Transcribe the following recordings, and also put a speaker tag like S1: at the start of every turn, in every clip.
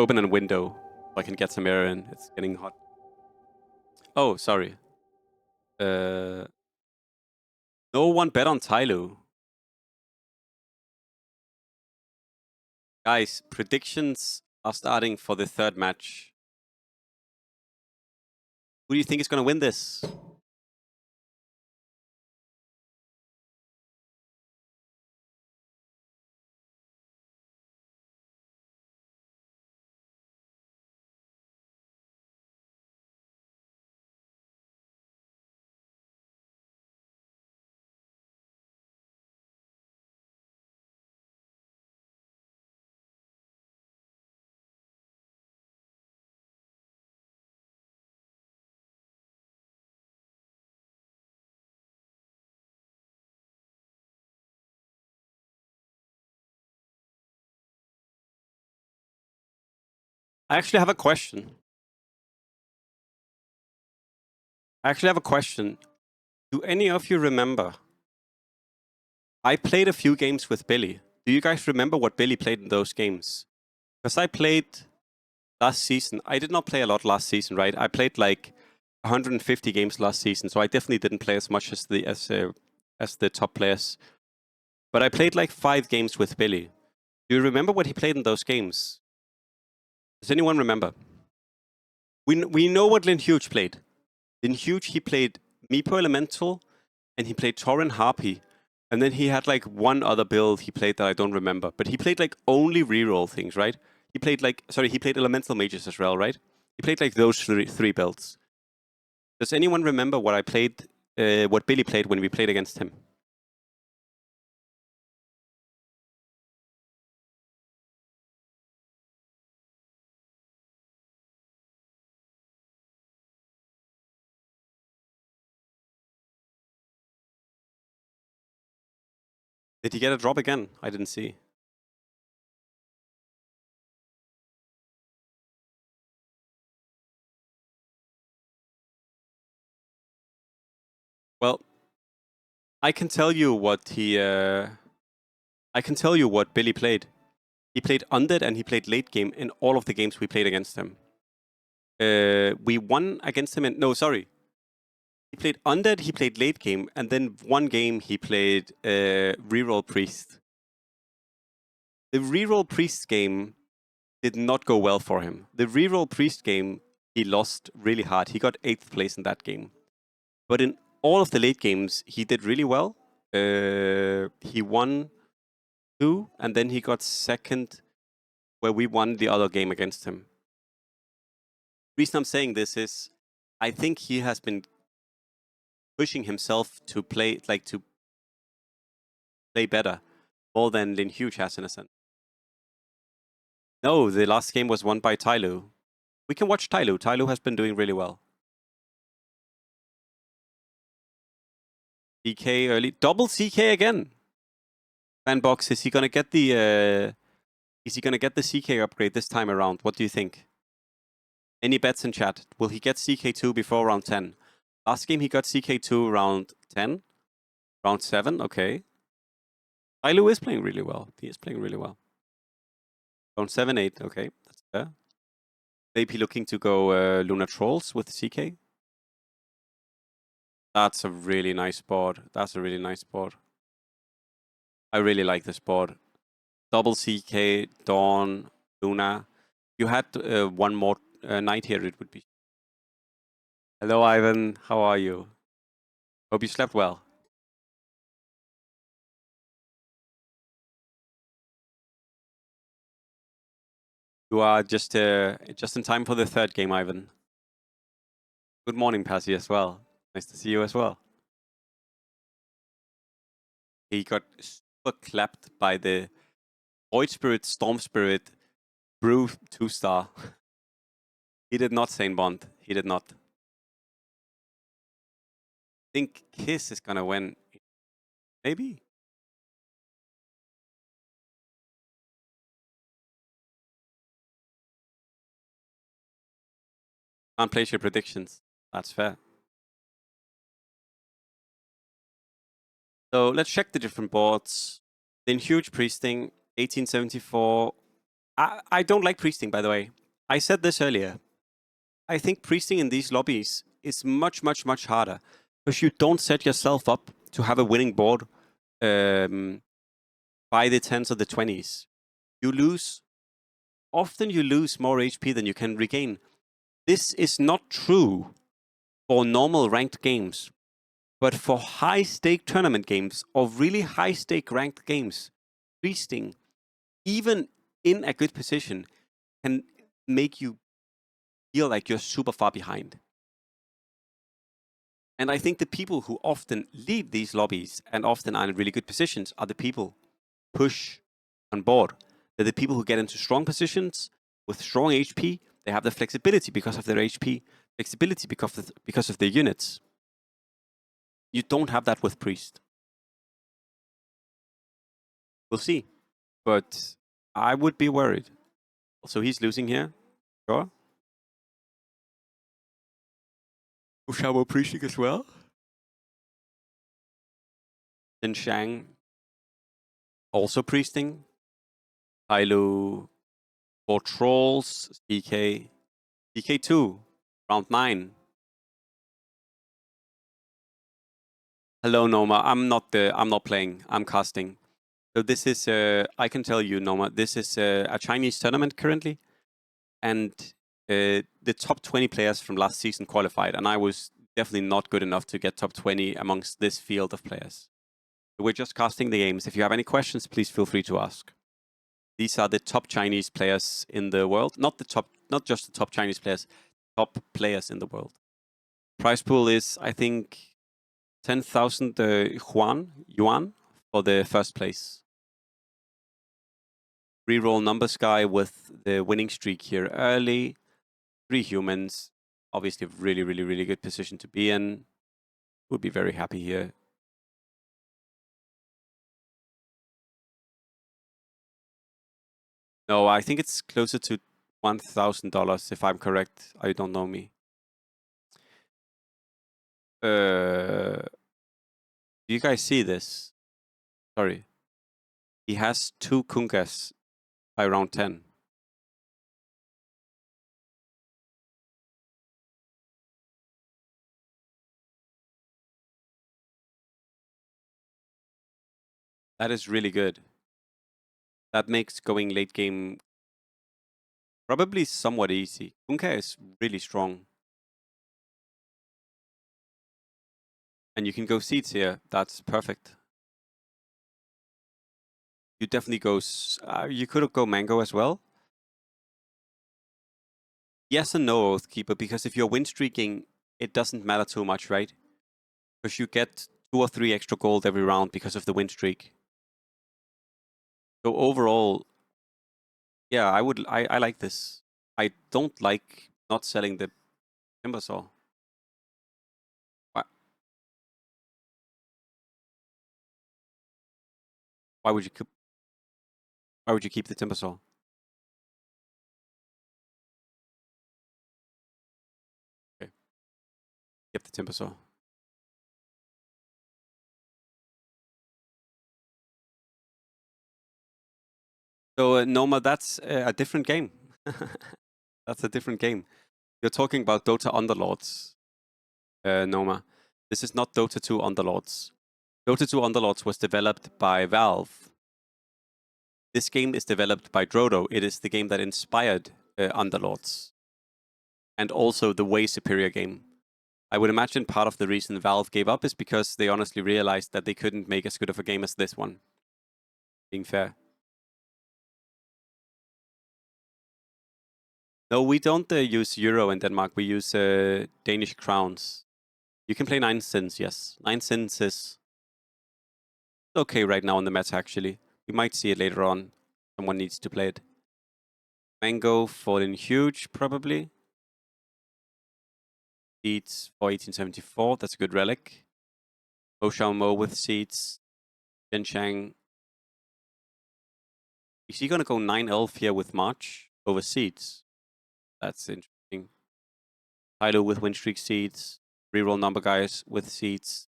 S1: open a window so I can get some air in. It's getting hot. Oh, sorry. No one bet on Tyloo. Guys, predictions are starting for the third match. Who do you think is going to win this? I actually have a question. Do any of you remember? I played a few games with Billy. Do you guys remember what Billy played in those games? Because I played last season. I did not play a lot last season, right? I played like 150 games last season, so I definitely didn't play as much as the top players. But I played like 5 games with Billy. Do you remember what he played in those games? Does anyone remember? We know what Lin Huge played. Lin Huge, he played Meepo Elemental, and he played Tauren Harpy. And then he had like one other build he played that I don't remember. But he played like only reroll things, right? He played Elemental Mages as well, right? He played like those three builds. Does anyone remember what I played, what Billy played when we played against him? Did he get a drop again? I didn't see. Well, I can tell you what Billy played. He played Undead and he played late game in all of the games we played against him. We won against him sorry. He played Undead, he played late game, and then one game he played Reroll Priest. The Reroll Priest game did not go well for him. The Reroll Priest game, he lost really hard. He got 8th place in that game. But in all of the late games, he did really well. He won 2, and then he got 2nd, where we won the other game against him. The reason I'm saying this is, I think he has been pushing himself to play better, more than Lin Huge has in a sense. No, the last game was won by Tyloo. We can watch Tyloo. Tyloo has been doing really well. CK early. Double CK again. Fanbox, is he gonna get the CK upgrade this time around? What do you think? Any bets in chat? Will he get CK2 before round 10? Last game he got CK2 round 10. Round 7, okay. Tyloo is playing really well. He is playing really well. Round 7, 8, okay. That's fair. Maybe looking to go Lunar Trolls with CK. That's a really nice board. That's a really nice board. I really like this board. Double CK, Dawn, Luna. You had one more knight here, it would be. Hello, Ivan. How are you? Hope you slept well. You are just in time for the third game, Ivan. Good morning, Pazzy, as well. Nice to see you as well. He got super clapped by the Void Spirit, Storm Spirit, Brew 2-star. He did not, Saint Bond. He did not. I think Kiss is gonna win. Maybe. Can't place your predictions. That's fair. So let's check the different boards. In Huge Priesting, 1874, I don't like priesting, by the way. I said this earlier. I think priesting in these lobbies is much, much, much harder because you don't set yourself up to have a winning board by the 10s or the 20s. You lose, often you lose more HP than you can regain. This is not true for normal ranked games, but for high stake tournament games or really high stake ranked games, priesting, even in a good position, can make you feel like you're super far behind. And I think the people who often lead these lobbies and often are in really good positions are the people push on board. They're the people who get into strong positions with strong HP. They have the flexibility because of their HP, flexibility because of their units. You don't have that with Priest. We'll see. But I would be worried. Also, he's losing here. Sure. Ushawo Priesting as well. Then Shang also Priesting. Hailu for Trolls. DK. DK2. Round 9. Hello, Noma. I'm not playing. I'm casting. So this is, I can tell you, Noma, this is a Chinese tournament currently. And the top 20 players from last season qualified. And I was definitely not good enough to get top 20 amongst this field of players. So we're just casting the games. If you have any questions, please feel free to ask. These are the top Chinese players in the world. Not just the top Chinese players, top players in the world. Prize pool is, I think, 10,000 yuan for the first place. Reroll numbers guy with the winning streak here early. 3 humans. Obviously, really, really, really good position to be in. Would be very happy here. No, I think it's closer to $1,000 if I'm correct. I don't know me. Do you guys see this? Sorry. He has 2 Kungas by round 10. That is really good. That makes going late game probably somewhat easy. Kunga is really strong. And you can go seeds here. That's perfect. You definitely go... you could go mango as well. Yes and no, Oathkeeper, because if you're win streaking, it doesn't matter too much, right? Because you get 2 or 3 extra gold every round because of the win streak. So overall, yeah, I like this. I don't like not selling the timber saw. Why would you keep the timber saw? Okay. Keep the timber saw. So Noma, that's a different game. That's a different game. You're talking about Dota Underlords, Noma. This is not Dota 2 Underlords. Dota 2 Underlords was developed by Valve. This game is developed by Drodo. It is the game that inspired Underlords. And also the way superior game. I would imagine part of the reason Valve gave up is because they honestly realized that they couldn't make as good of a game as this one. Being fair. No, we don't use euro in Denmark. We use Danish crowns. You can play 9 cents, yes. 9 cents is okay right now in the meta, actually. We might see it later on. Someone needs to play it. Mango falling huge, probably. Seeds for 1874. That's a good relic. Bo Xiao Mo with seeds. Chen Chang. Is he going to go 9 elf here with March over seeds? That's interesting. Hilo with win streak seeds. Reroll number guys with seeds.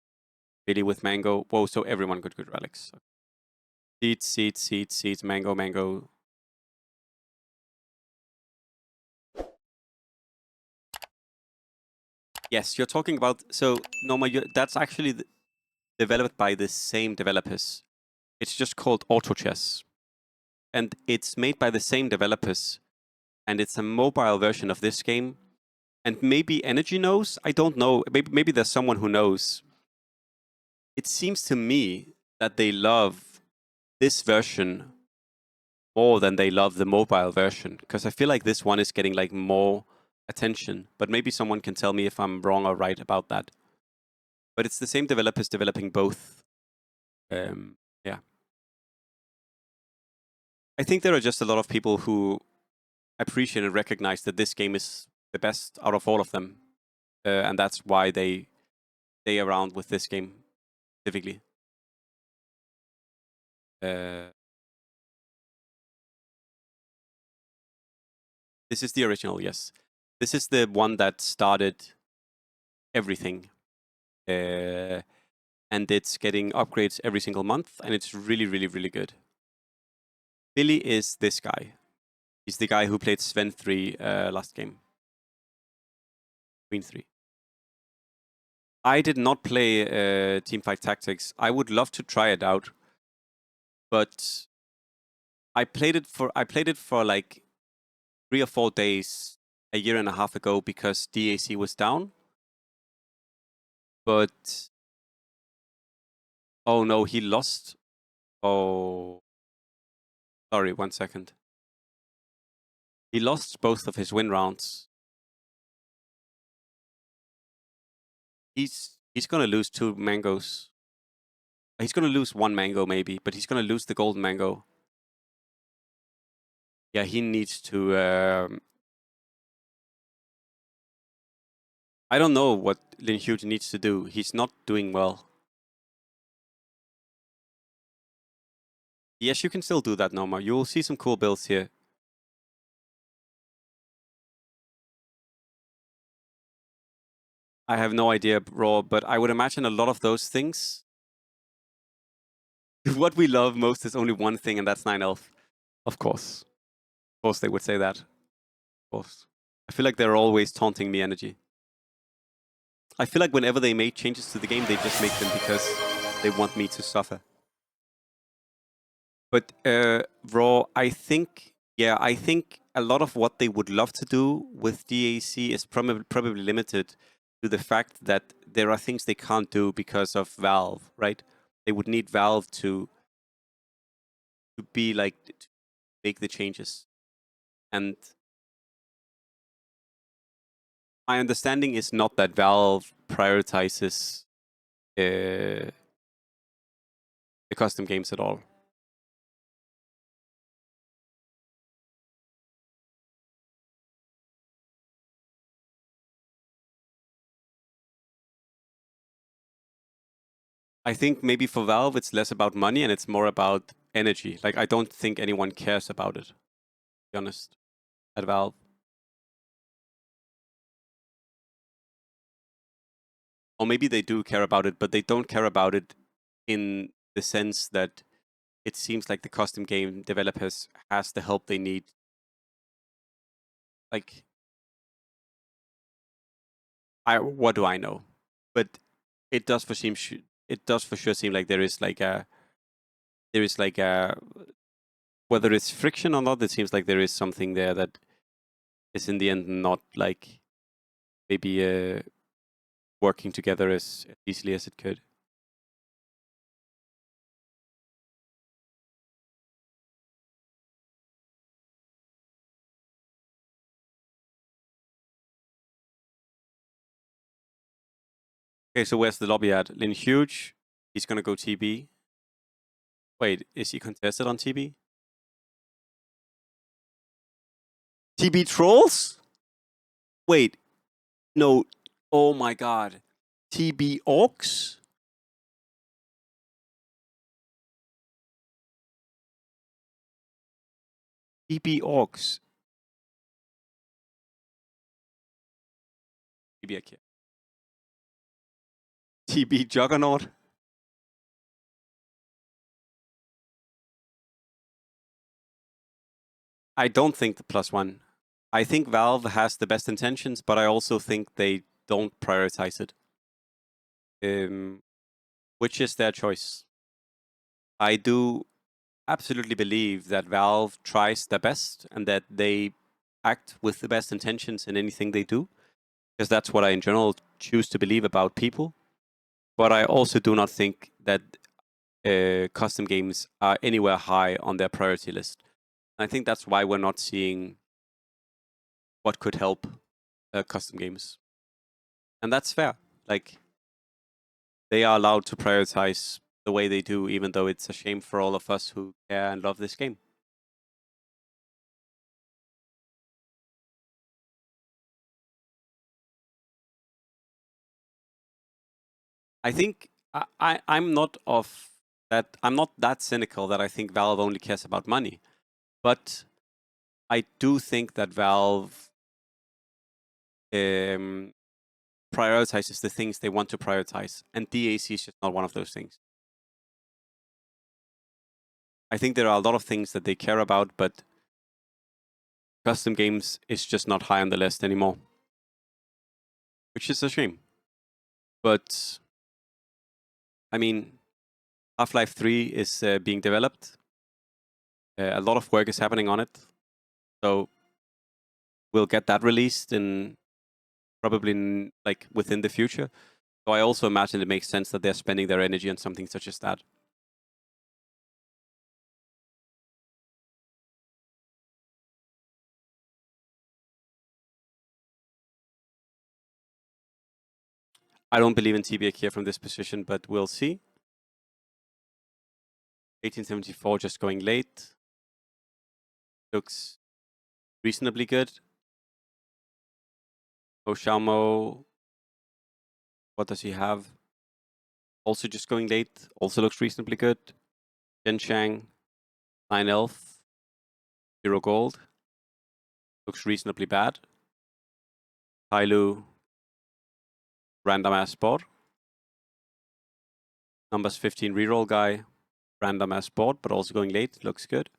S1: Billy with mango. Whoa, so everyone got good relics. Seeds, seeds, seeds, seeds, mango, mango. Yes, you're talking about. So, Norma, that's actually developed by the same developers. It's just called Auto Chess. And it's made by the same developers. And it's a mobile version of this game. And maybe Energy knows. I don't know. Maybe there's someone who knows. It seems to me that they love this version more than they love the mobile version, because I feel like this one is getting like more attention. But maybe someone can tell me if I'm wrong or right about that. But it's the same developers developing both. Yeah. I think there are just a lot of people who appreciate and recognize that this game is the best out of all of them. And that's why they stay around with this game specifically. This is the original, yes. This is the one that started everything. And it's getting upgrades every single month, and it's really, really, really good. Billy is this guy. He's the guy who played Sven 3 last game. Queen 3. I did not play Teamfight Tactics. I would love to try it out, but I played it for like 3 or 4 days a year and a half ago because DAC was down. But oh no, he lost. Oh, sorry, 1 second. He lost both of his win rounds. He's gonna lose 2 mangoes. He's gonna lose 1 mango maybe, but he's gonna lose the golden mango. Yeah, he needs to. I don't know what Linhuge needs to do. He's not doing well. Yes, you can still do that, Noma. You will see some cool builds here. I have no idea, Raw, but I would imagine a lot of those things. What we love most is only one thing, and that's 9 elf. Of course. Of course they would say that. Of course. I feel like they're always taunting me energy. I feel like whenever they make changes to the game, they just make them because they want me to suffer. But Raw, I think a lot of what they would love to do with DAC is probably limited to the fact that there are things they can't do because of Valve, right? They would need Valve to be like to make the changes. And my understanding is not that Valve prioritizes the custom games at all. I think maybe for Valve it's less about money and it's more about energy. Like I don't think anyone cares about it, to be honest, at Valve. Or maybe they do care about it, but they don't care about it in the sense that it seems like the custom game developers has the help they need. Like, what do I know? But it does for sure seem like there is like a whether it's friction or not. It seems like there is something there that is in the end not like maybe working together as easily as it could. Okay, so where's the lobby at? Linhuge, he's gonna go TB. Wait, is he contested on TB? TB trolls? Wait, no. Oh my god. TB orcs? TB orcs. TB Akira. TB juggernaut? I don't think the +1. I think Valve has the best intentions, but I also think they don't prioritize it. Which is their choice. I do absolutely believe that Valve tries their best and that they act with the best intentions in anything they do, because that's what I in general choose to believe about people. But I also do not think that custom games are anywhere high on their priority list. I think that's why we're not seeing what could help custom games. And that's fair. Like, they are allowed to prioritize the way they do, even though it's a shame for all of us who care and love this game. I think I'm not of that. I'm not that cynical that I think Valve only cares about money, but I do think that Valve prioritizes the things they want to prioritize, and DAC is just not one of those things. I think there are a lot of things that they care about, but custom games is just not high on the list anymore, which is a shame. But I mean, Half-Life 3 is being developed. A lot of work is happening on it, so we'll get that released in probably like within the future. So I also imagine it makes sense that they're spending their energy on something such as that. I don't believe in TBA here from this position, but we'll see. 1874 just going late. Looks reasonably good. Oshamo, what does he have? Also just going late. Also looks reasonably good. Denshang, 9 elf, 0 gold. Looks reasonably bad. Tailu, random ass spot. Numbers 15 reroll guy, random ass spot, but also going late. Looks good.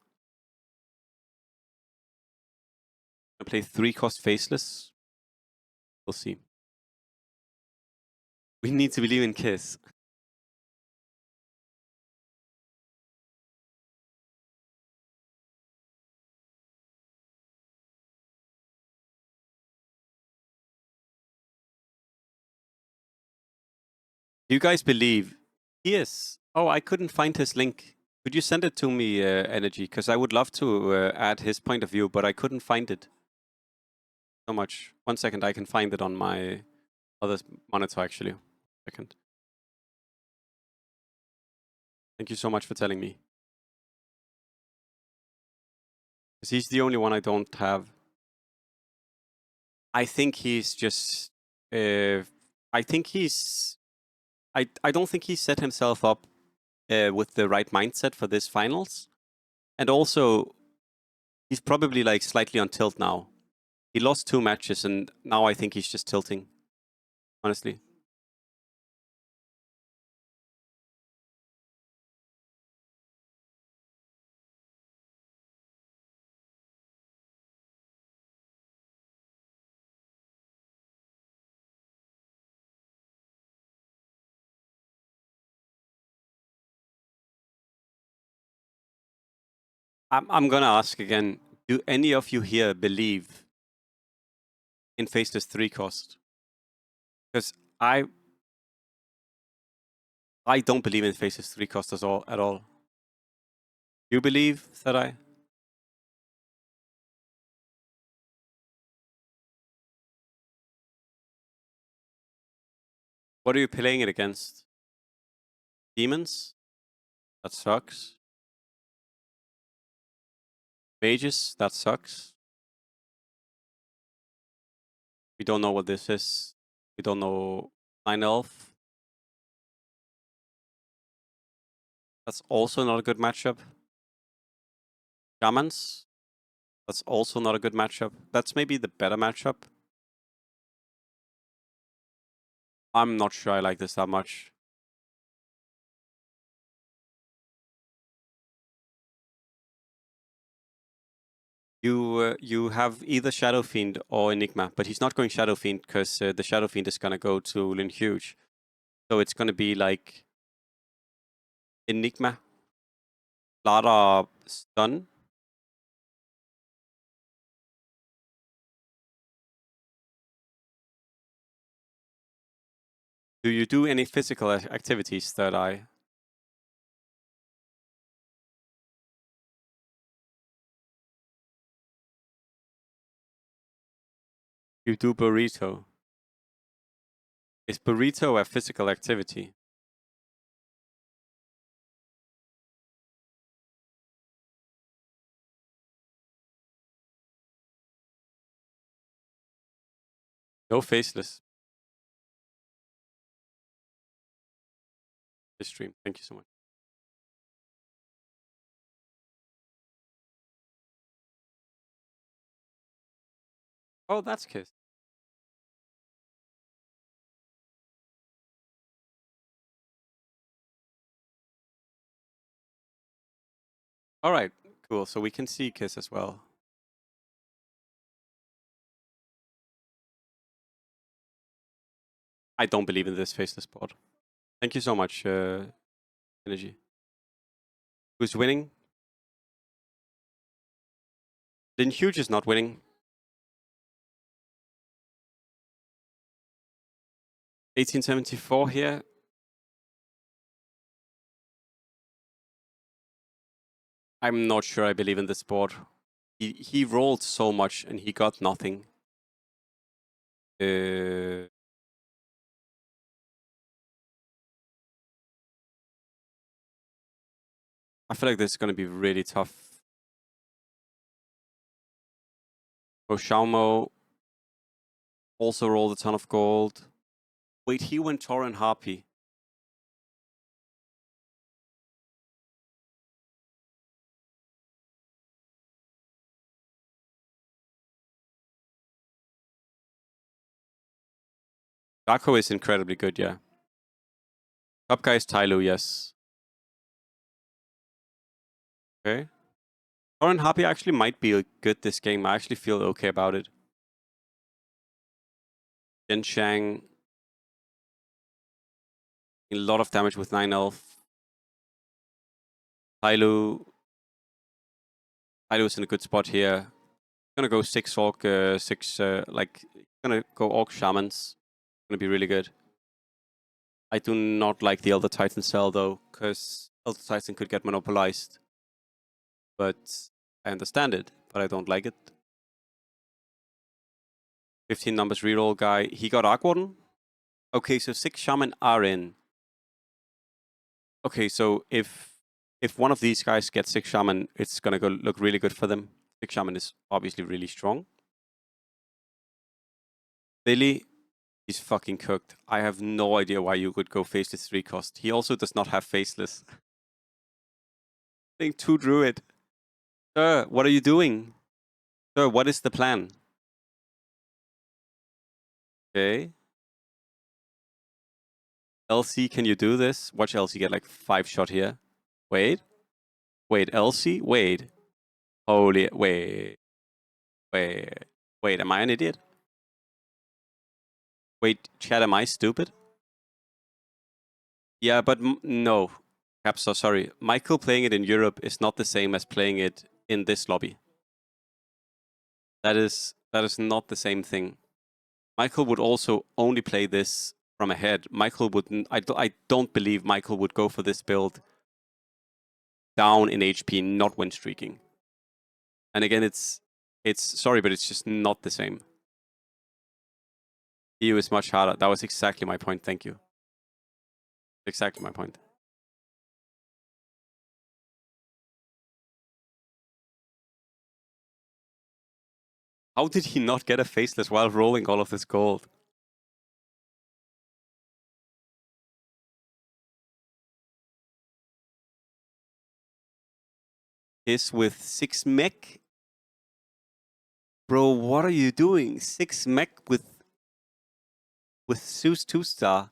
S1: I play 3-cost faceless. We'll see. We need to believe in Kiss. Do you guys believe? Yes. Oh, I couldn't find his link. Could you send it to me, Energy? Because I would love to add his point of view, but I couldn't find it. So much. 1 second, I can find it on my other monitor actually. Second. Thank you so much for telling me. Because he's the only one I don't have. I think he's just. I think he's. I don't think he set himself up with the right mindset for this finals, and also he's probably like slightly on tilt now. He lost 2 matches, and now I think he's just tilting. Honestly, I'm gonna ask again. Do any of you here believe in Faceless 3-cost? Because I don't believe in Faceless 3-cost at all. You believe that I? What are you playing it against? Demons? That sucks. Mages? That sucks. We don't know what this is. We don't know 9 elf. That's also not a good matchup. Shamans? That's also not a good matchup. That's maybe the better matchup. I'm not sure I like this that much. You have either Shadow Fiend or Enigma, but he's not going Shadow Fiend because the Shadow Fiend is gonna go to Lin Huge. So it's gonna be like Enigma, Lara Stun. Do you do any physical activities that I... You do burrito. Is burrito a physical activity? No faceless. This stream. Thank you so much. Oh, that's Kiss. All right, cool. So we can see Kiss as well. I don't believe in this faceless board. Thank you so much, Energy. Who's winning? Lin Huge is not winning. 1874 here. I'm not sure I believe in this board. He rolled so much and he got nothing. I feel like this is going to be really tough. Oshamo also rolled a ton of gold. Wait, he went Tor and Harpy. Darko is incredibly good, yeah. Top guy is Tyloo, yes. Okay. Tor and Harpy actually might be good this game. I actually feel okay about it. Jen Shang. A lot of damage with 9 elf. Tyloo is in a good spot here. Gonna go 6 orc, 6, gonna go orc shamans. Gonna be really good. I do not like the Elder Titan cell though, because Elder Titan could get monopolized. But I understand it, but I don't like it. 15 numbers reroll guy. He got Arc Warden? Okay, so 6 shaman are in. Okay, so if one of these guys gets 6 shaman, it's gonna go look really good for them. 6 shaman is obviously really strong. Billy, he's fucking cooked. I have no idea why you could go faceless 3 cost. He also does not have faceless. I think 2 druid. Sir, what are you doing? Sir, what is the plan? Okay. LC, can you do this? Watch LC get like 5 shot here. Wait. Wait, LC? Wait. Holy, wait. Wait, am I an idiot? Wait, chat, am I stupid? Yeah, but no. Caps, so sorry. Michael playing it in Europe is not the same as playing it in this lobby. That is not the same thing. Michael would also only play this from ahead. Michael wouldn't. I don't believe Michael would go for this build down in HP, not win streaking. And again, it's sorry, but it's just not the same. EU is much harder. That was exactly my point. Thank you. Exactly my point. How did he not get a faceless while rolling all of this gold? Is with 6 mech? Bro, what are you doing? 6 mech with Zeus 2-star?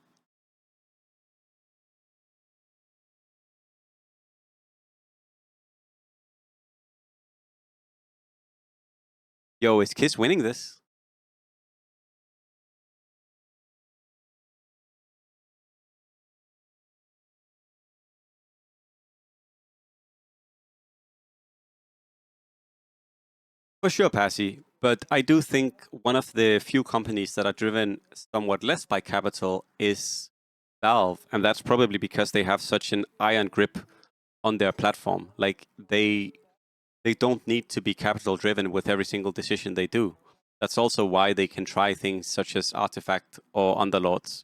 S1: Yo, is Kiss winning this? For sure, Passy. But I do think one of the few companies that are driven somewhat less by capital is Valve. And that's probably because they have such an iron grip on their platform. Like they don't need to be capital driven with every single decision they do. That's also why they can try things such as Artifact or Underlords.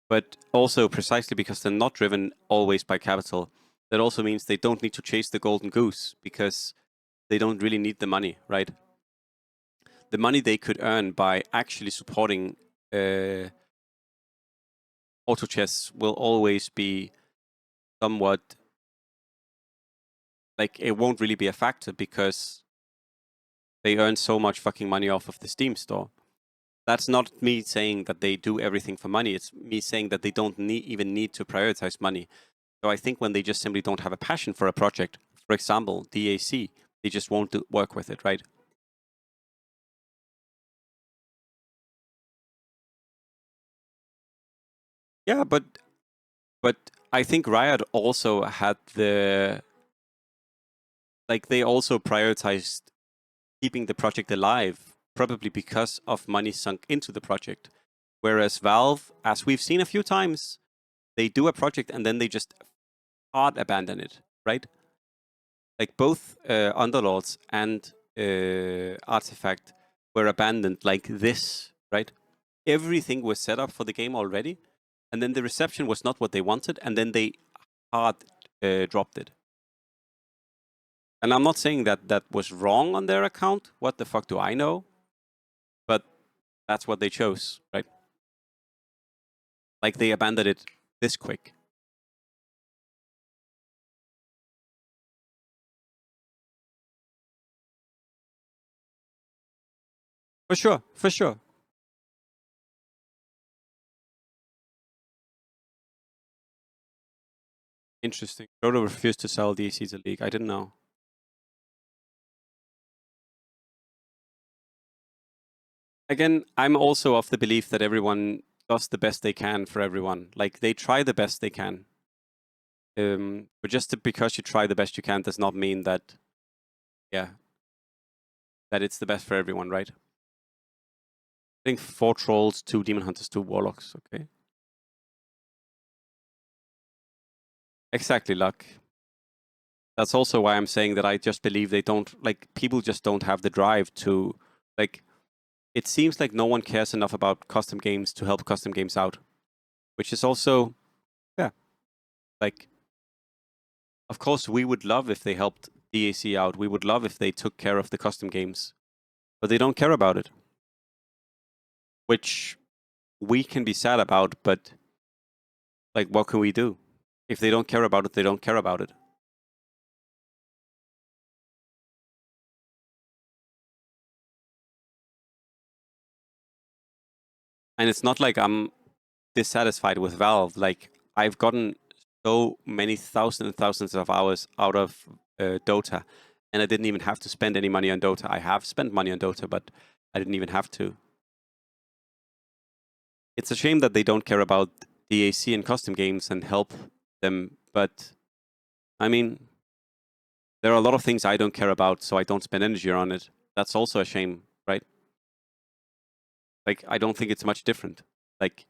S1: But also precisely because they're not driven always by capital, that also means they don't need to chase the golden goose because they don't really need the money, right? The money they could earn by actually supporting auto chess will always be somewhat like it won't really be a factor because they earn so much fucking money off of the Steam store. That's not me saying that they do everything for money. It's me saying that they don't even need to prioritize money. So I think when they just simply don't have a passion for a project, for example, DAC, they just won't work with it, right? Yeah, but I think Riot also had they also prioritized keeping the project alive, probably because of money sunk into the project. Whereas Valve, as we've seen a few times, they do a project and then they just hard abandon it, right? Like both Underlords and Artifact were abandoned like this, right? Everything was set up for the game already, and then the reception was not what they wanted, and then they hard dropped it. And I'm not saying that that was wrong on their account. What the fuck do I know? But that's what they chose, right? Like they abandoned it this quick. For sure, for sure. Interesting. Dota refused to sell DC to League. I didn't know. Again, I'm also of the belief that everyone does the best they can for everyone. Like they try the best they can. But just because you try the best you can does not mean that, yeah, that it's the best for everyone, right? I think 4 trolls, 2 demon hunters, 2 warlocks. Okay. Exactly, luck. That's also why I'm saying that I just believe they don't, like, people just don't have the drive to, like, it seems like no one cares enough about custom games to help custom games out, which is also, yeah, like, of course, we would love if they helped DAC out. We would love if they took care of the custom games, but they don't care about it, which we can be sad about, but, like, what can we do? If they don't care about it, they don't care about it. And it's not like I'm dissatisfied with Valve. Like I've gotten so many thousands and thousands of hours out of Dota, and I didn't even have to spend any money on Dota. I have spent money on Dota, but I didn't even have to. It's a shame that they don't care about DAC and custom games and help them. But I mean, there are a lot of things I don't care about, so I don't spend energy on it. That's also a shame, right? Like I don't think it's much different. Like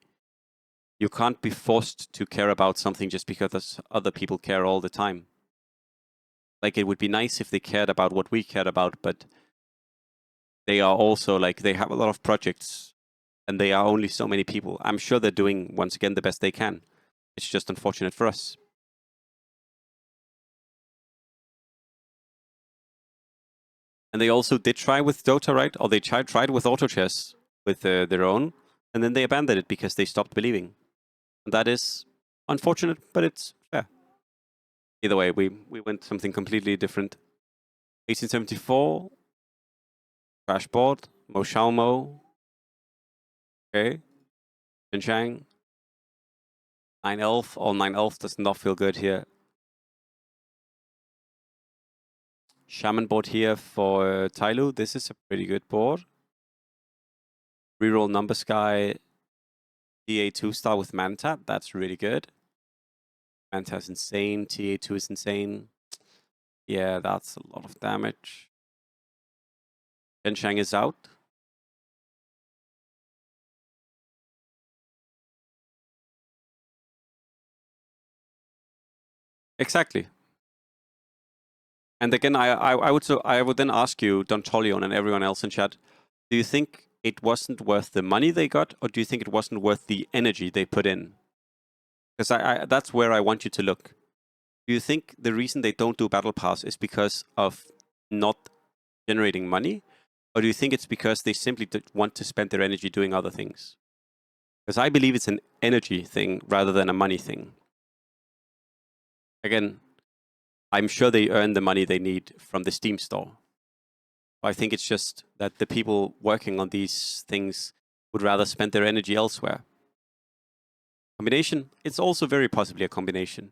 S1: you can't be forced to care about something just because other people care all the time. Like it would be nice if they cared about what we cared about, but they are also like they have a lot of projects and they are only so many people. I'm sure they're doing once again the best they can. It's just unfortunate for us. And they also did try with Dota, right? Or they tried with auto chess with their own, and then they abandoned it because they stopped believing. And that is unfortunate, but it's fair. Either way, we went something completely different. 1874, Crash Board, Mo Xiaomo, okay, Jinchang, 9 Elf. Oh, 9 Elf does not feel good here. Shaman board here for Tyloo. This is a pretty good board. Reroll Number Sky, TA 2-star with Manta. That's really good. Manta's insane. TA2 is insane. Yeah, that's a lot of damage. Genshang is out. Exactly. And again, I would then ask you, Don Oliyoun and everyone else in chat, do you think it wasn't worth the money they got, or do you think it wasn't worth the energy they put in? Because that's where I want you to look. Do you think the reason they don't do Battle Pass is because of not generating money? Or do you think it's because they simply want to spend their energy doing other things? Because I believe it's an energy thing rather than a money thing. Again, I'm sure they earn the money they need from the Steam store. I think it's just that the people working on these things would rather spend their energy elsewhere. Combination, it's also very possibly a combination.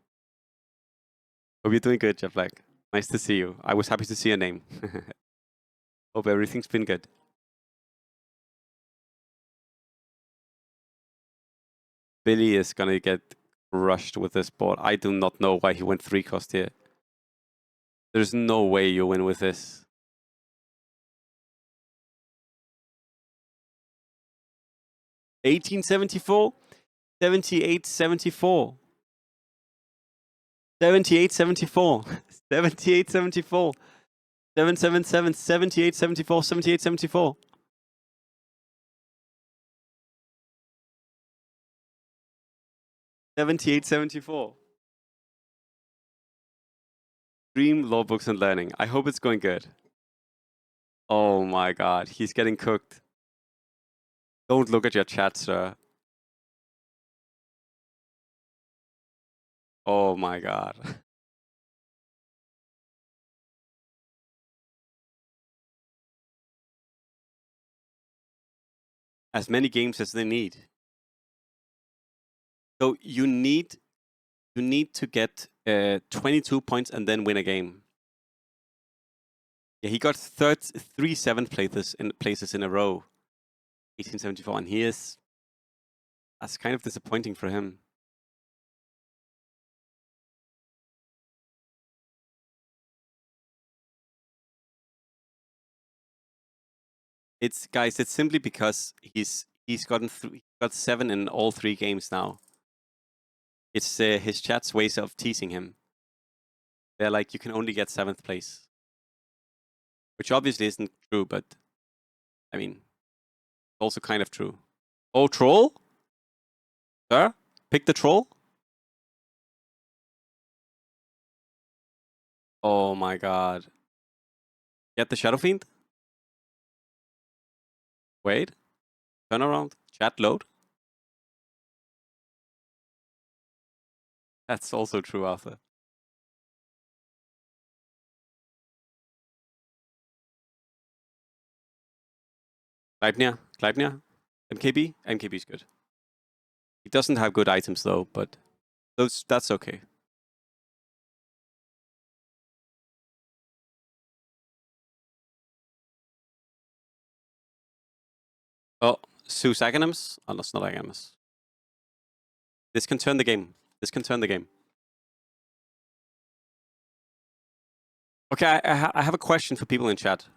S1: Hope you're doing good, Jeff Black. Nice to see you. I was happy to see your name. Hope everything's been good. Billy is gonna get crushed with this board. I do not know why he went 3-cost here. There's no way you win with this. $18.74, $78.74, $78.74, $78.74, 777, $78.74, $78.74. $78.74. Dream Law Books and Learning. I hope it's going good. Oh my god, he's getting cooked. Don't look at your chat, sir. Oh my god. As many games as they need. So you need to get 22 points and then win a game. Yeah, he got 3 7th places in a row. 1874, and that's kind of disappointing for him. Guys, it's simply because he's got 7 in all 3 games now. It's his chat's ways of teasing him. They're like, you can only get 7th place. Which obviously isn't true, but I mean, also kind of true. Oh, troll? Sir? Pick the troll? Oh my god. Get the Shadow Fiend? Wait. Turn around. Chat load. That's also true, Arthur. Gleipnir. MKB? MKB is good. He doesn't have good items though, but that's okay. Oh, Zeus Aghanim's? Oh, that's not Aghanim's. This can turn the game. This can turn the game. Okay, I have a question for people in chat.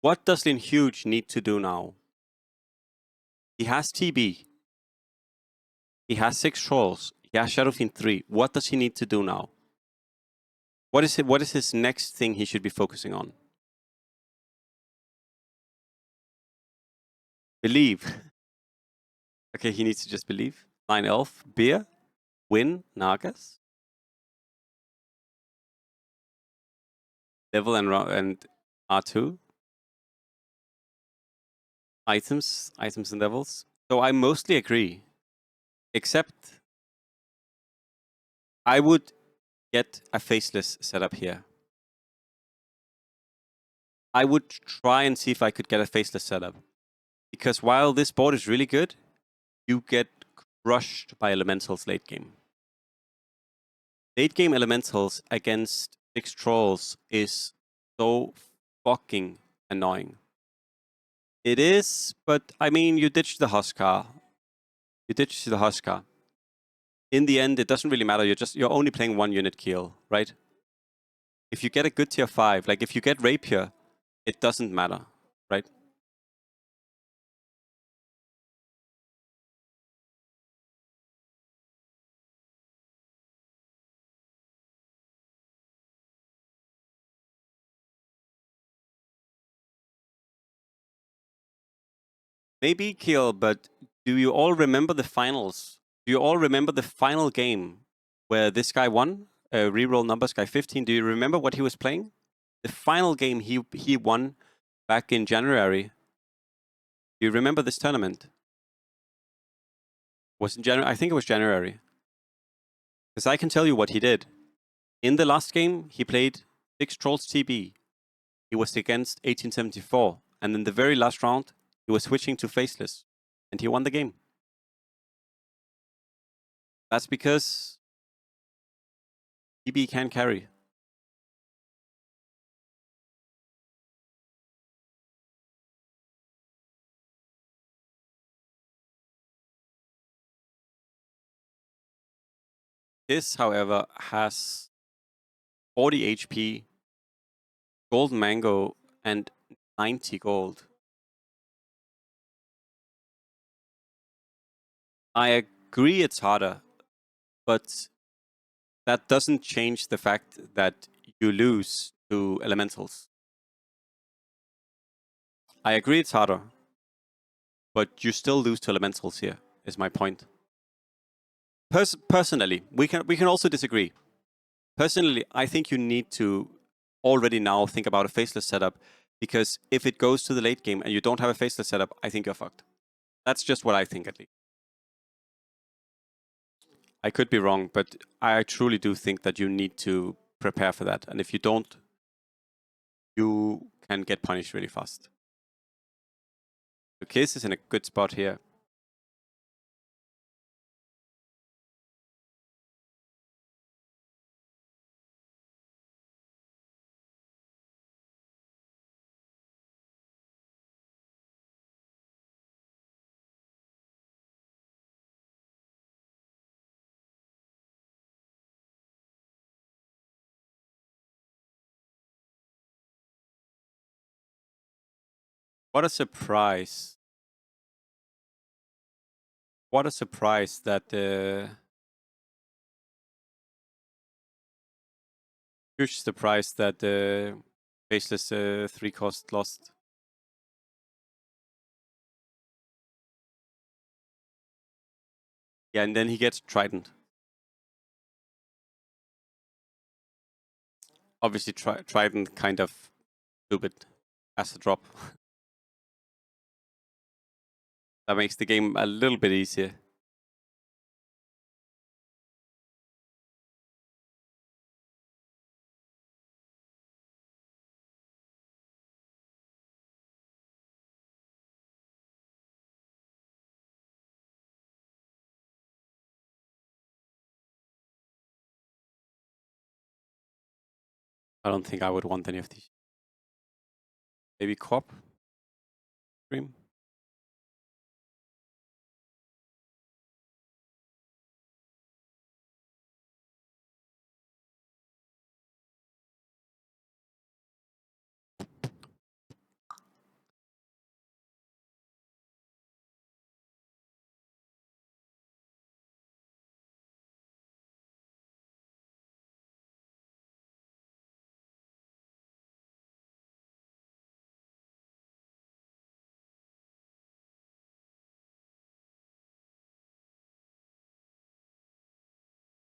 S1: What does Lin Huge need to do now? He has TB. He has 6 trolls. He has Shadowfiend 3. What does he need to do now? What is his next thing he should be focusing on? Believe. Okay, he needs to just believe. 9 Elf, Beer, Win, Nagas. Level and R2. Items and levels. So I mostly agree. Except I would get a faceless setup here. I would try and see if I could get a faceless setup. Because while this board is really good, you get crushed by elementals late game. Late game elementals against 6 trolls is so fucking annoying. It is, but I mean, you ditched the Huskar. You ditched the Huskar. In the end, it doesn't really matter. You're only playing 1 unit kill, right? If you get a good tier 5, like if you get Rapier, it doesn't matter, right? Maybe kill, but do you all remember the finals? Do you all remember the final game where this guy won? Reroll numbers guy 15. Do you remember what he was playing? The final game he won back in January. Do you remember this tournament? Was in January? I think it was January. Because I can tell you what he did. In the last game, he played 6 Trolls TB. He was against 1874. And in the very last round, he was switching to Faceless. And he won the game. That's because TB can carry. This, however, has 40 HP, Golden Mango, and 90 gold. I agree it's harder, but that doesn't change the fact that you lose to elementals. I agree it's harder, but you still lose to elementals here, is my point. Personally, we can also disagree. Personally, I think you need to already now think about a faceless setup, because if it goes to the late game and you don't have a faceless setup, I think you're fucked. That's just what I think, at least. I could be wrong, but I truly do think that you need to prepare for that. And if you don't, you can get punished really fast. The Kiss is in a good spot here. What a surprise. What a surprise that huge surprise that Faceless 3 cost lost. Yeah, and then he gets Trident. Obviously, Trident kind of stupid as a drop. That makes the game a little bit easier. I don't think I would want any of these. Maybe Quap? Stream?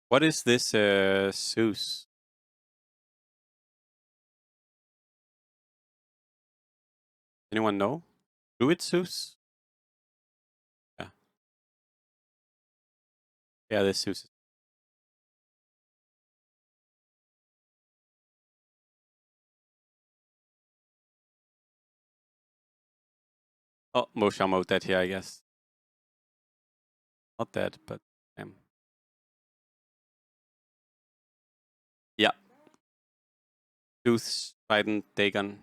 S1: What is this Zeus? Anyone know? Druid Zeus? Yeah. Yeah, this Zeus. Oh, Moshamo dead here, I guess. Not dead, but Tooth, Trident, Dagon.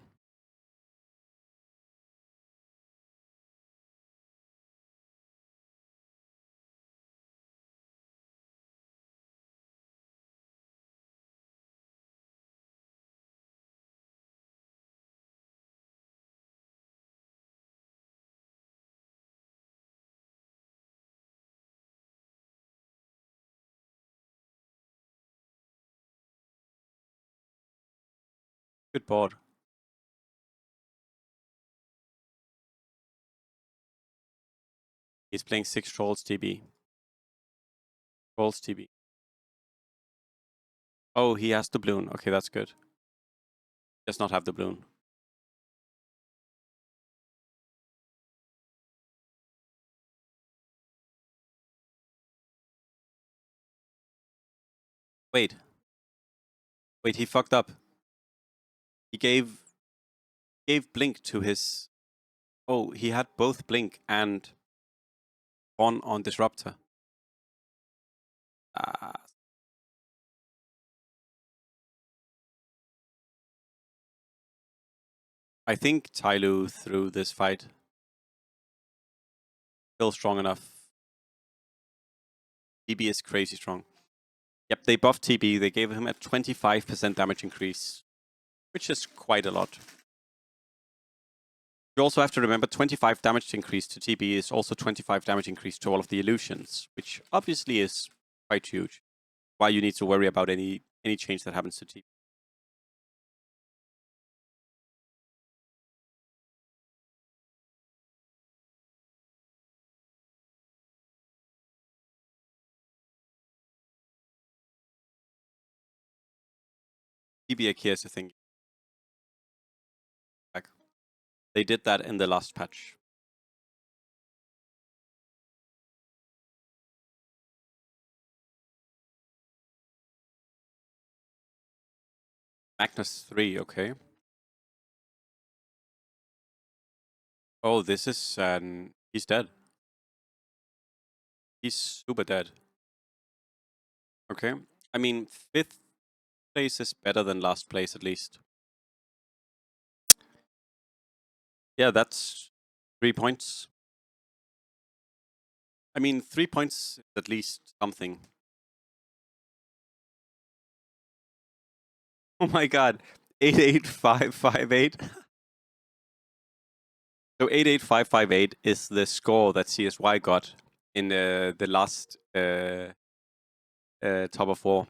S1: Good board. He's playing 6 Trolls TB. Trolls TB. Oh, he has the balloon. Okay, that's good. Does not have the balloon. Wait. Wait, he fucked up. He gave Blink to his... Oh, he had both Blink and on Disruptor. I think Tyloo through this fight. Still strong enough. TB is crazy strong. Yep, they buffed TB. They gave him a 25% damage increase, which is quite a lot. You also have to remember 25 damage increase to TB is also 25 damage increase to all of the illusions, which obviously is quite huge. Why you need to worry about any change that happens to TB. TB Akira is a thing. They did that in the last patch. Magnus 3, okay. Oh, this is... he's dead. He's super dead. Okay. I mean, 5th place is better than last place, at least. Yeah, that's 3 points. I mean, 3 points is at least something. Oh my god. 88558. So 88558 is the score that CSY got in the last top of 4.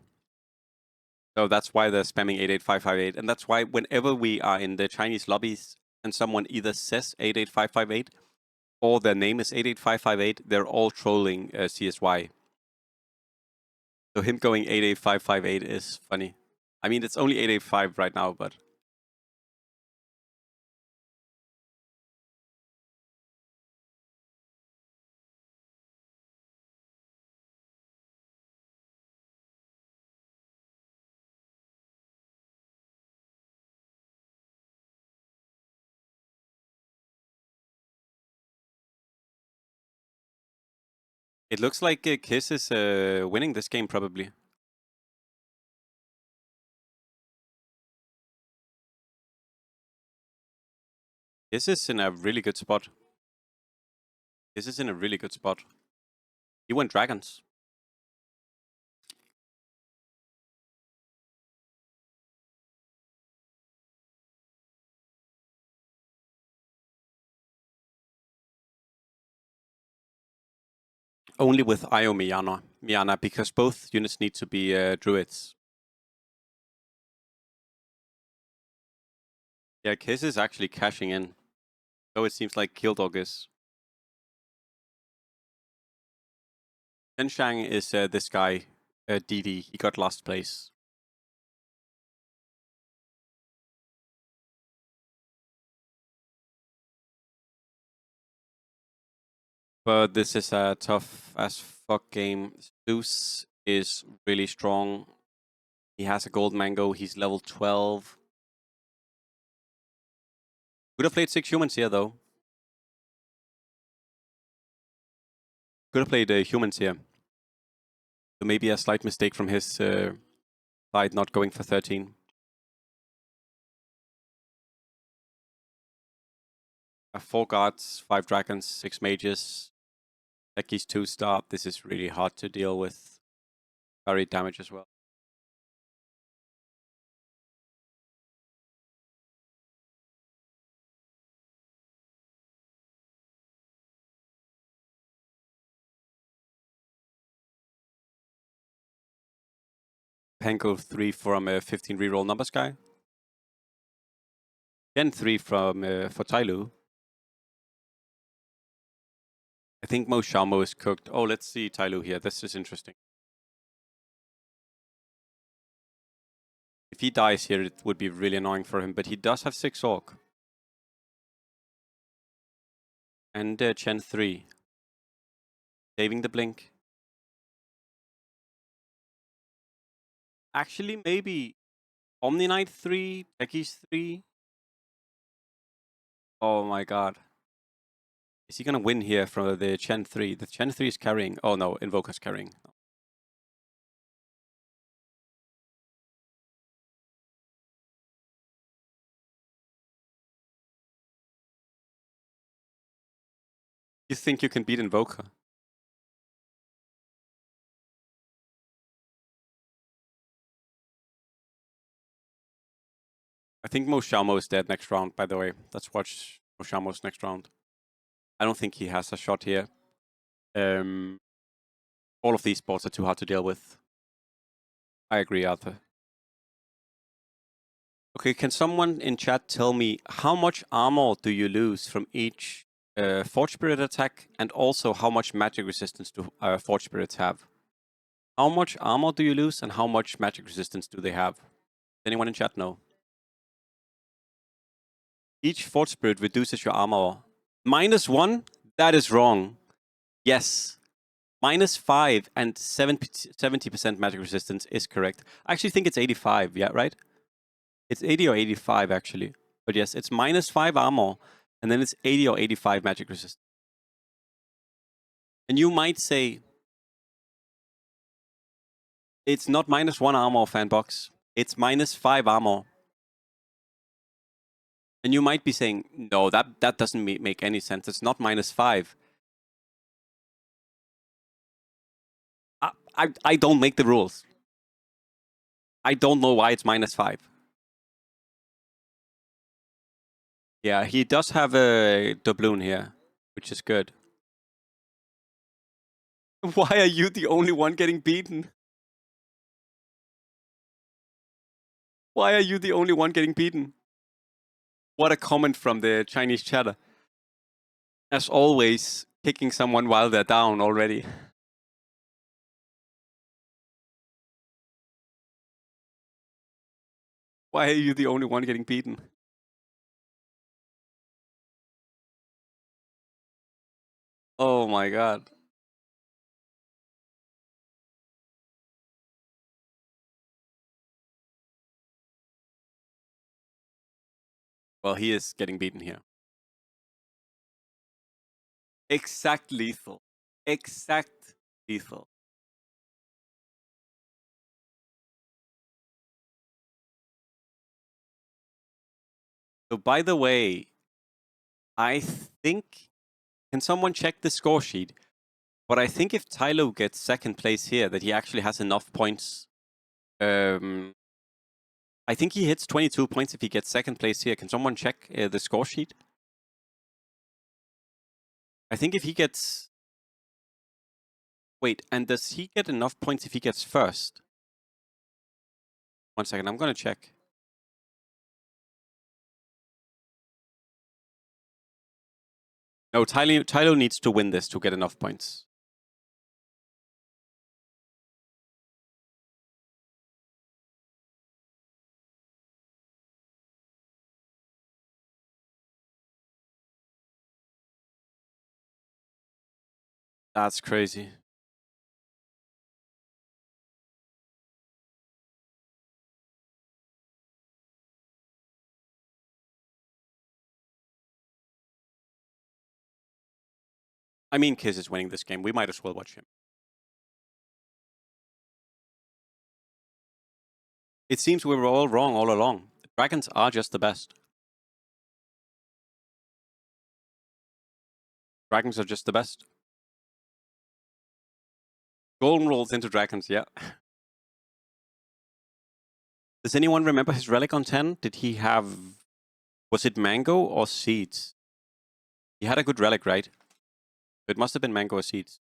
S1: So that's why they're spamming 88558. And that's why whenever we are in the Chinese lobbies and someone either says 88558 or their name is 88558, they're all trolling CSY. So him going 88558 is funny. I mean, it's only 885 right now, but... It looks like Kiss is winning this game, probably. Kiss is in a really good spot. Kiss is in a really good spot. He went Dragons. Only with Io Miana, because both units need to be Druids. Yeah, Kiss is actually cashing in. So it seems like Killdog is. Tenshang is this guy, DD. He got last place. But this is a tough as fuck game. Zeus is really strong. He has a gold mango. He's level 12. Could have played 6 humans here, though. Could have played humans here. So maybe a slight mistake from his side not going for 13. 4 guards, 5 dragons, 6 mages. Becky's 2-star. This is really hard to deal with. Very damage as well. Penko 3 from 15 reroll numbers guy. Gen 3 from for Tyloo. I think Mo Shamo is cooked. Oh, let's see Tyloo here. This is interesting. If he dies here, it would be really annoying for him, but he does have 6 Orc. And Gen 3. Saving the blink. Actually, maybe Omni Knight 3, Becky's 3. Oh my god. Is he gonna win here from the Gen 3? The Gen 3 is carrying. Oh no, Invoker's carrying. You think you can beat Invoker? I think Mo Shamo is dead next round, by the way. Let's watch Mo Shamo's next round. I don't think he has a shot here. All of these bots are too hard to deal with. I agree, Arthur. Okay, can someone in chat tell me how much armor do you lose from each Forge Spirit attack, and also how much magic resistance do Forge Spirits have? How much armor do you lose, and how much magic resistance do they have? Does anyone in chat know? Each Forge Spirit reduces your armor. -1? That is wrong. Yes. -5 and 70% magic resistance is correct. I actually think it's 85, yeah, right? It's 80 or 85, actually. But yes, it's -5 armor, and then it's 80 or 85 magic resistance. And you might say, it's not -1 armor, Fanbox. It's -5 armor. And you might be saying, no, that doesn't make any sense. It's not -5. I don't make the rules. I don't know why it's -5. Yeah, he does have a doubloon here, which is good. Why are you the only one getting beaten? Why are you the only one getting beaten? What a comment from the Chinese chatter. As always, picking someone while they're down already. Why are you the only one getting beaten? Oh my god. Well, he is getting beaten here. Exact lethal. Exact lethal. So by the way, I think, can someone check the score sheet? But I think if Tylo gets second place here, that he actually has enough points. I think he hits 22 points if he gets second place here. Can someone check the score sheet? I think if he gets... Wait, and does he get enough points if he gets first? 1 second, I'm gonna check. No, Tylo needs to win this to get enough points. That's crazy. I mean, Kiz is winning this game. We might as well watch him. It seems we were all wrong all along. The dragons are just the best. Dragons are just the best. Golden rolls into dragons, yeah. Does anyone remember his relic on 10? Did he have... Was it mango or seeds? He had a good relic, right? It must have been mango or seeds.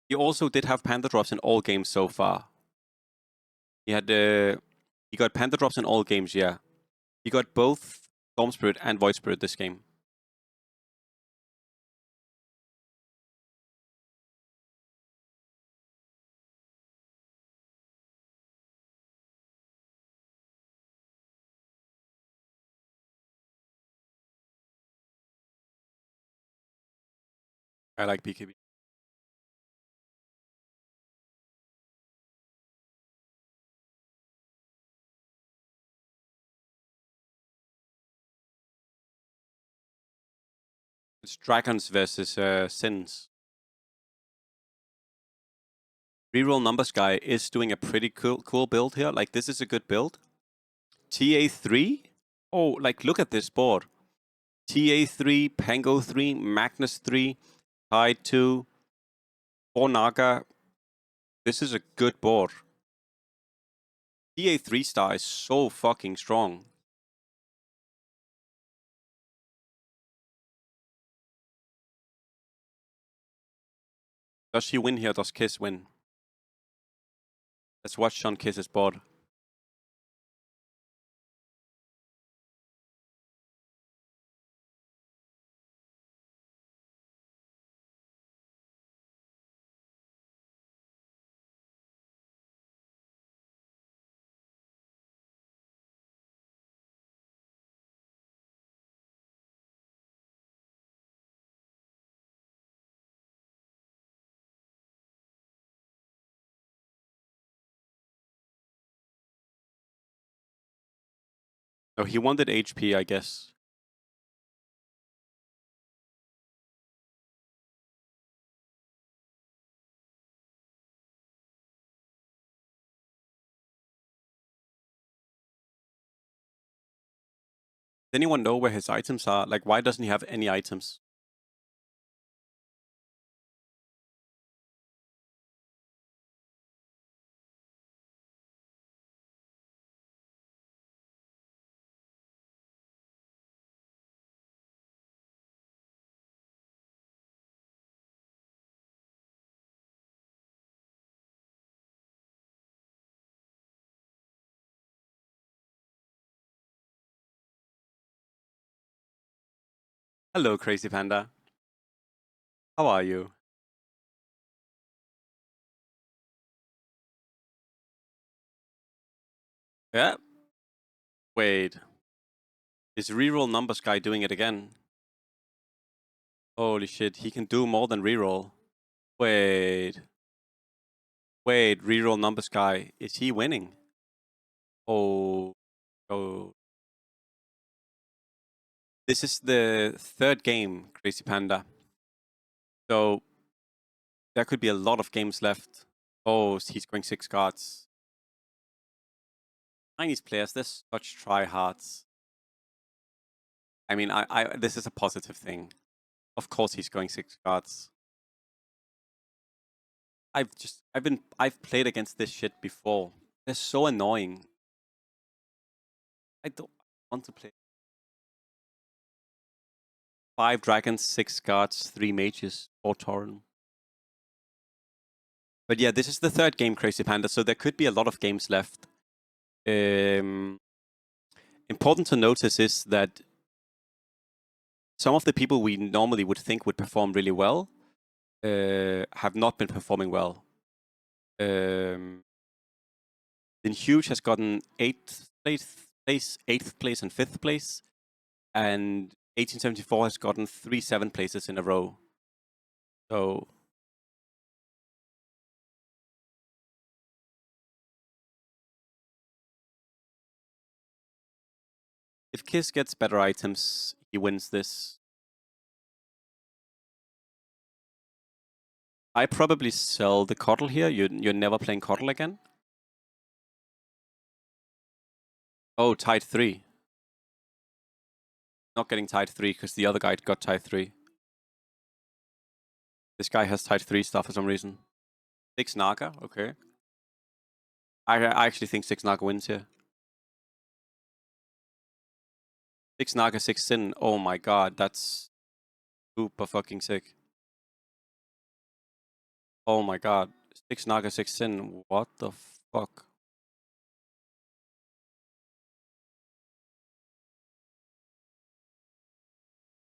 S1: He also did have panda drops in all games so far. He had... he got panda drops in all games, yeah. He got both Storm Spirit and Void Spirit this game. I like BKB. It's dragons versus sins. Reroll Numbers guy is doing a pretty cool build here. Like, this is a good build. TA3? Oh, like, look at this board. TA3, Pango 3, Magnus 3, Tide 2, 4 Naga. This is a good board. TA3 star is so fucking strong. Does she win here? Does Kiss win? Let's watch Sean Kiss's board. Oh, he wanted HP, I guess. Does anyone know where his items are? Like, why doesn't he have any items? Hello, Crazy Panda. How are you? Yeah. Wait. Is reroll numbers guy doing it again? Holy shit, he can do more than reroll. Wait. Wait, reroll numbers guy. Is he winning? Oh. Oh. This is the third game, Crazy Panda. So there could be a lot of games left. Oh, he's going 6 cards. Chinese players, they're such tryhards. I mean, this is a positive thing. Of course he's going 6 cards. I've played against this shit before. They're so annoying. I don't want to play. 5 dragons, 6 guards, 3 mages, 4 Tauren. But yeah, this is the third game, Crazy Panda, so there could be a lot of games left. Important to notice is that some of the people we normally would think would perform really well have not been performing well. Then Huge has gotten 8th place, 8th place, and 5th place. And 1874 has gotten 3 7th places in a row. So if Kiss gets better items, he wins this. I probably sell the Coddle here. You're never playing Coddle again? Oh, Tide 3. Not getting Tide 3 because the other guy got Tide 3. This guy has type 3 stuff for some reason. 6 Naga, okay. I actually think 6 Naga wins here. 6 Naga, 6 Sin. Oh my god, that's super fucking sick. Oh my god. 6 Naga, 6 Sin. What the fuck?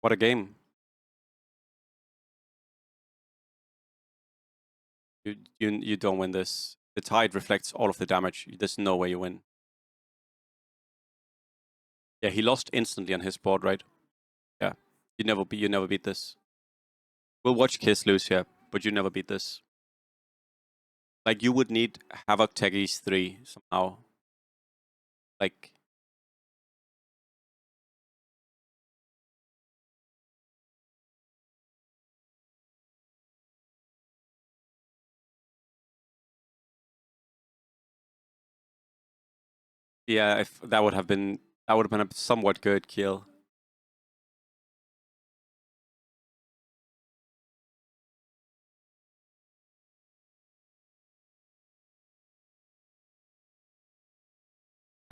S1: What a game. You don't win this. The tide reflects all of the damage. There's no way you win. Yeah, he lost instantly on his board, right? Yeah. You never beat this. We'll watch Kiss lose here, but you never beat this. Like, you would need Havoc Techies 3 somehow. Like, yeah, if that would have been a somewhat good kill.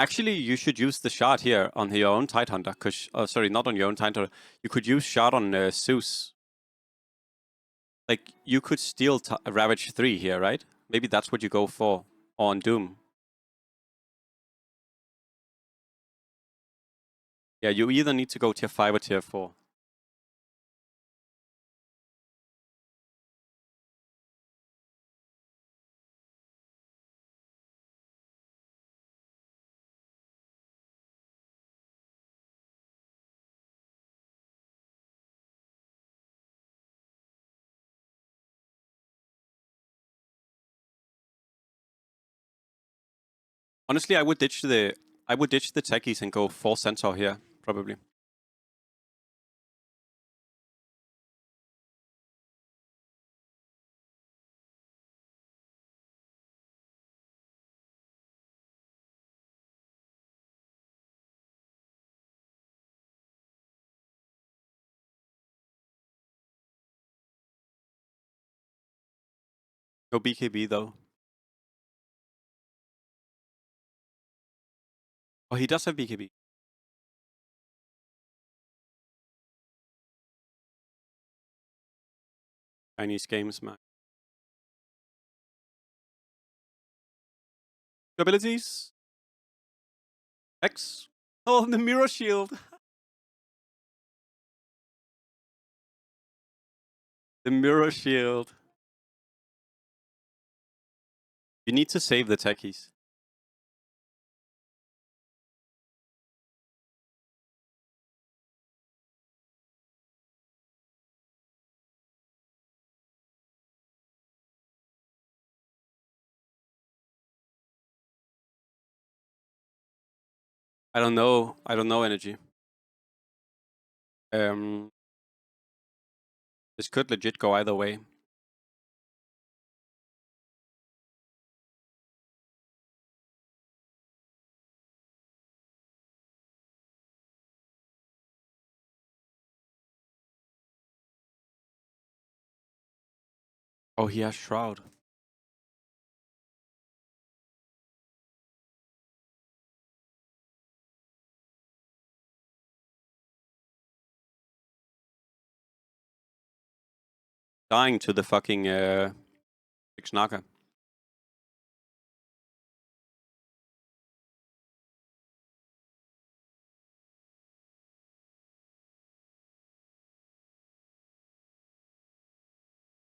S1: Actually, you should use the shard here on your own Tidehunter. Sorry, not on your own Tidehunter. You could use shard on Zeus. Like, you could steal Ravage 3 here, right? Maybe that's what you go for on Doom. Yeah, you either need to go tier 5 or tier 4. Honestly, I would ditch the techies and go 4 Centaur here, probably. No BKB though. Oh, he does have BKB. Chinese games, man. Abilities. X. Oh, the mirror shield. The mirror shield. You need to save the techies. I don't know. I don't know energy. This could legit go either way. Oh, he has Shroud. Dying to the fucking Ixnaka.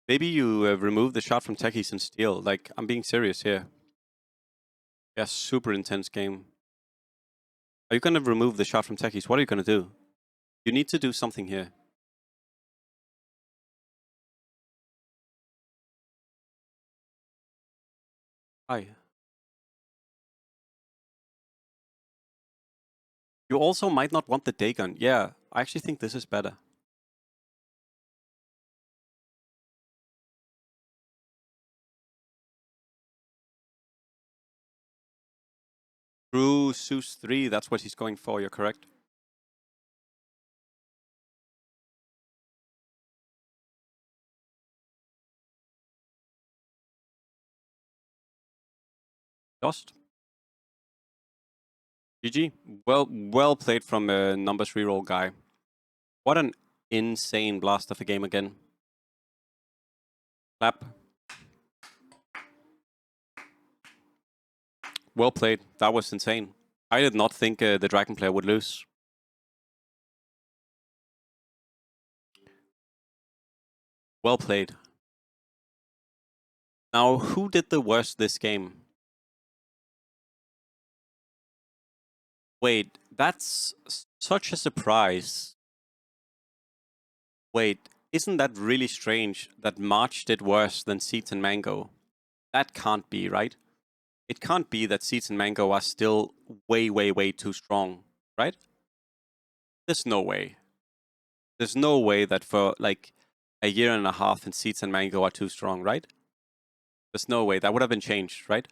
S1: Maybe you remove the shot from techies and steal. Like, I'm being serious here. Yeah, super intense game. Are you gonna remove the shot from techies? What are you gonna do? You need to do something here. Hi. You also might not want the Dagon. Yeah, I actually think this is better. True, Zeus 3, that's what he's going for, you're correct. Lost. GG. Well played from a numbers reroll guy. What an insane blast of a game again. Clap. Well played. That was insane. I did not think the Dragon player would lose. Well played. Now, who did the worst this game? Wait, that's such a surprise. Wait, isn't that really strange that March did worse than Seeds and Mango? That can't be, right? It can't be that Seeds and Mango are still way too strong, right? There's no way. There's no way that for like a year and a half and Seeds and Mango are too strong, right? There's no way. That would have been changed, right?